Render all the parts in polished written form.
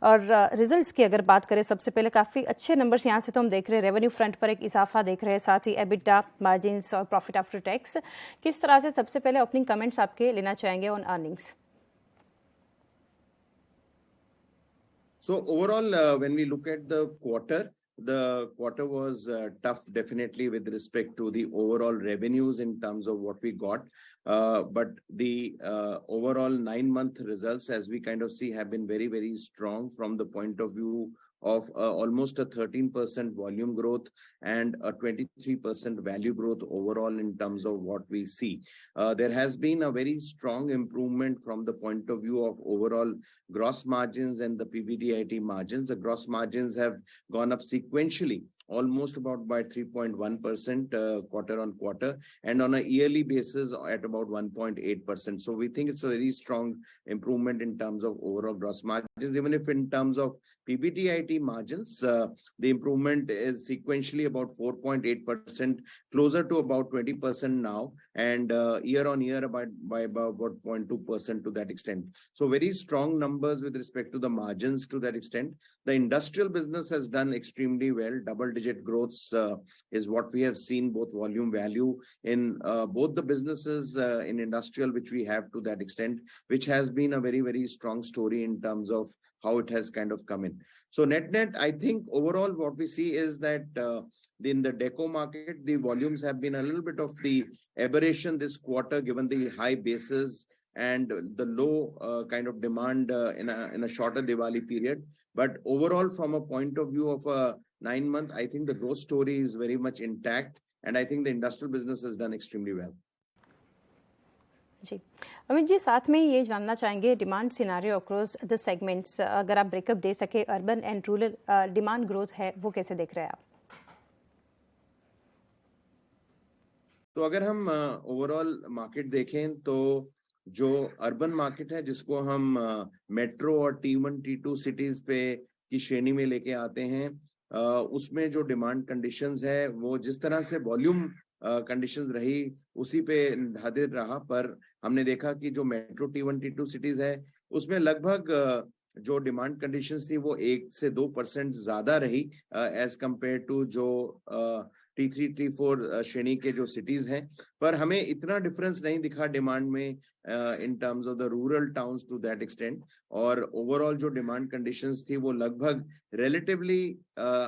और रिजल्ट्स की अगर बात करें, सबसे पहले काफ़ी अच्छे नंबर्स यहाँ से तो हम देख रहे हैं, रेवेन्यू फ्रंट पर एक इजाफा देख रहे हैं, साथ ही एबिटा, मार्जिन्स और प्रॉफिट आफ्टर टैक्स। किस तरह से, सबसे पहले ओपनिंग कमेंट्स आपके लेना चाहेंगे on earnings? So overall, when we look at the quarter was tough, definitely with respect to the overall revenues in terms of what we got. But the overall 9-month results, as we kind of see, have been very, very strong from the point of view of almost a 13% volume growth and a 23% value growth overall in terms of what we see. There has been a very strong improvement from the point of view of overall gross margins and the PBDIT margins. The gross margins have gone up sequentially, almost about by 3.1% quarter on quarter, and on a yearly basis at about 1.8%. So we think it's a very strong improvement in terms of overall gross margins. Even if in terms of PBDIT margins, the improvement is sequentially about 4.8%, closer to about 20% now, and year on year by about 0.2% to that extent. So very strong numbers with respect to the margins to that extent. The industrial business has done extremely well. Double-digit growths is what we have seen, both volume, value in both the businesses in industrial, which we have to that extent, which has been a very, very strong story in terms of how it has kind of come in. So net, I think overall what we see is that in the deco market, the volumes have been a little bit of the aberration this quarter, given the high bases and the low kind of demand in a shorter Diwali period. But overall, from a point of view of a 9-month, I think the growth story is very much intact, and I think the industrial business has done extremely well. जी अमित जी, साथ में ये जानना चाहेंगे demand scenario across the segments, अगर आप breakup दे सके, urban and rural demand growth है वो कैसे देख रहे हैं आप? तो अगर हम ओवरऑल मार्केट देखें तो जो अर्बन मार्केट है, जिसको हम मेट्रो और T1 T2 सिटीज पे की श्रेणी में लेके आते हैं, उसमें जो डिमांड कंडीशंस है वो जिस तरह से वॉल्यूम कंडीशंस रही उसी पे निर्धारित रहा। पर हमने देखा कि जो मेट्रो T1 T2 सिटीज है उसमें लगभग जो डिमांड कंडीशंस थी वो 1 से 2% ज्यादा रही एज कंपेयर टू जो T3 T4 श्रेणी के जो सिटीज हैं। पर हमें इतना डिफरेंस नहीं दिखा डिमांड में in terms of the rural towns to that extent, और ओवरऑल जो डिमांड कंडीशंस थी वो लगभग रिलेटिवली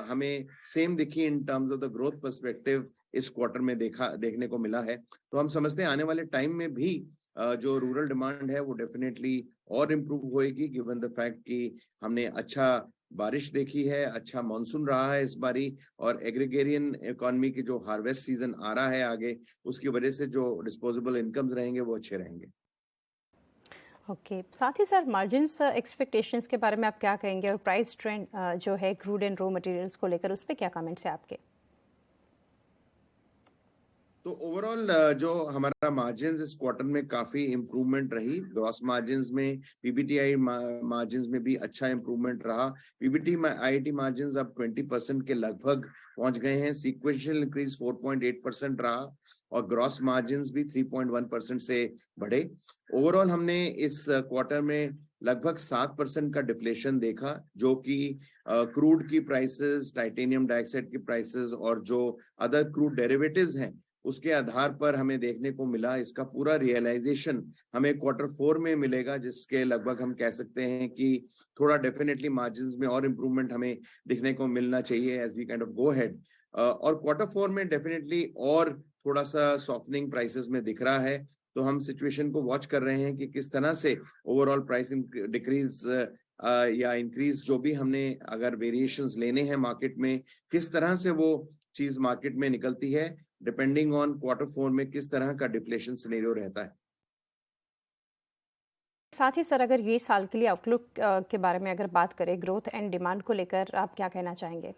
हमें सेम दिखी in terms of the growth perspective इस क्वार्टर में देखने को मिला है। तो हम समझते हैं आने वाले टाइम में भी जो रूरल डिमांड है वो डेफिनेटली और इम्प्रूव होएगी, गिवन द फैक्ट कि हमने अच्छा बारिश देखी है, अच्छा मॉनसून रहा है इस बारी, और एग्रीगेरियन इकोनॉमी की जो हार्वेस्ट सीजन आ रहा है आगे, उसकी वजह से जो डिस्पोजेबल इनकम्स रहेंगे वो अच्छे रहेंगे। ओके, साथ ही सर मार्जिन्स एक्सपेक्टेशंस के बारे में आप क्या कहेंगे, और प्राइस ट्रेंड जो है क्रूड एंड रॉ मटेरियल्स को लेकर, उस पर क्या कमेंट्स है आपके? तो ओवरऑल जो हमारा मार्जिन्स इस क्वार्टर में काफी इंप्रूवमेंट रही। ग्रॉस मार्जिन्स में, पीबीटीआई मार्जिन्स में भी अच्छा इंप्रूवमेंट रहा। पीबीटीआईटी मार्जिन्स अब 20% के लगभग पहुंच गए हैं। सीक्वेंशियल इंक्रीज 4.8% रहा, और ग्रॉस मार्जिन्स भी 3.1% से बढ़े। ओवरऑल हमने इस क्वार्टर में लगभग 7% का डिफ्लेशन देखा, जो कि क्रूड की प्राइसेस, टाइटेनियम डाइऑक्साइड की प्राइसेस और जो अदर क्रूड डेरिवेटिव्स हैं उसके आधार पर हमें देखने को मिला। इसका पूरा रियलाइजेशन हमें Q4 में मिलेगा, जिसके लगभग हम कह सकते हैं कि थोड़ा डेफिनेटली मार्जिन्स में और इम्प्रूवमेंट हमें दिखने को मिलना चाहिए as we kind of go ahead. और Q4 में डेफिनेटली और थोड़ा सा सॉफ्टनिंग प्राइसेस में दिख रहा है। तो हम सिचुएशन को वॉच कर रहे हैं कि किस तरह से ओवरऑल प्राइस डिक्रीज या इंक्रीज, जो भी हमने अगर वेरिएशंस लेने हैं मार्केट में, किस तरह से वो चीज मार्केट में निकलती है, डिपेंडिंग ऑन Q4 में किस तरह का डिफ्लेशन सिनेरियो रहता है। साथ ही सर, अगर ये साल के लिए आउटलुक के बारे में अगर बात करें, ग्रोथ एंड डिमांड को लेकर आप क्या कहना चाहेंगे?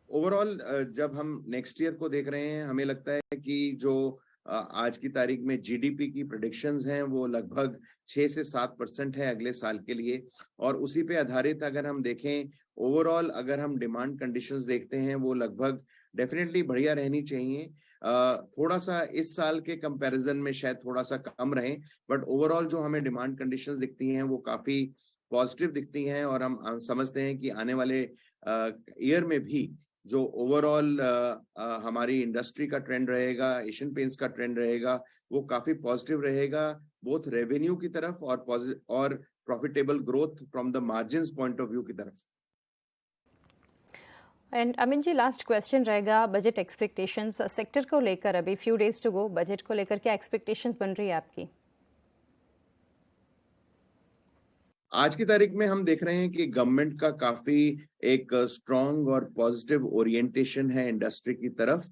ओवरऑल जब हम नेक्स्ट ईयर को देख रहे हैं, हमें लगता है कि जो आज की तारीख में जीडीपी की प्रेडिक्शंस हैं वो लगभग 6 से 7% है अगले साल के लिए। और उसी पे आधारित अगर हम देखें ओवरऑल, अगर हम डिमांड कंडीशंस देखते हैं वो लगभग डेफिनेटली बढ़िया रहनी चाहिए। थोड़ा सा इस साल के कंपैरिजन में शायद थोड़ा सा कम रहे, बट ओवरऑल जो हमें डिमांड कंडीशंस दिखती हैं वो काफी पॉजिटिव दिखती हैं, और हम समझते हैं कि आने वाले ईयर में भी जो ओवरऑल हमारी इंडस्ट्री का ट्रेंड रहेगा, एशियन पेंट्स का ट्रेंड रहेगा, वो काफी पॉजिटिव रहेगा, बोथ रेवेन्यू की तरफ और profitable growth from the margins point of view की तरफ। And Amin ji, last question रहेगा बजट एक्सपेक्टेशंस सेक्टर को लेकर, अभी few days to go, budget को लेकर क्या एक्सपेक्टेशंस बन रही है आपकी? आज की तारीख में हम देख रहे हैं कि गवर्नमेंट का काफी एक स्ट्रांग और पॉजिटिव ओरिएंटेशन है इंडस्ट्री की तरफ,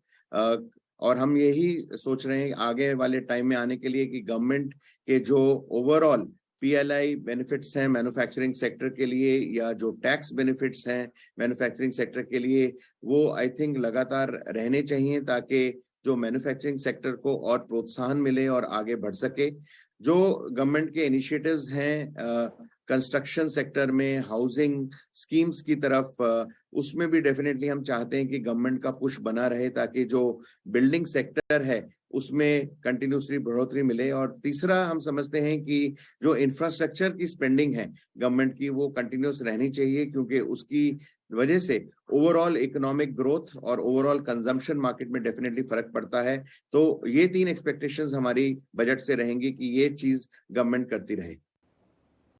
और हम यही सोच रहे हैं आगे वाले टाइम में आने के लिए कि गवर्नमेंट के जो ओवरऑल पीएलआई बेनिफिट्स हैं मैन्युफैक्चरिंग सेक्टर के लिए, या जो टैक्स बेनिफिट्स हैं मैन्युफैक्चरिंग सेक्टर के लिए, वो आई थिंक लगातार रहने चाहिए, ताकि जो मैन्युफैक्चरिंग सेक्टर को और प्रोत्साहन मिले और आगे बढ़ सके। जो गवर्नमेंट के इनिशिएटिव्स हैं कंस्ट्रक्शन सेक्टर में, हाउसिंग स्कीम्स की तरफ, उसमें भी डेफिनेटली हम चाहते हैं कि गवर्नमेंट का पुश बना रहे, ताकि जो बिल्डिंग सेक्टर है उसमें कंटिन्यूसली बढ़ोतरी मिले। और तीसरा, हम समझते हैं कि जो इंफ्रास्ट्रक्चर की स्पेंडिंग है गवर्नमेंट की, वो कंटिन्यूस रहनी चाहिए, क्योंकि उसकी वजह से ओवरऑल इकोनॉमिक ग्रोथ और ओवरऑल कंजम्पशन मार्केट में डेफिनेटली फर्क पड़ता है। तो ये 3 एक्सपेक्टेशंस हमारी बजट से रहेंगी कि ये चीज गवर्नमेंट करती रहे।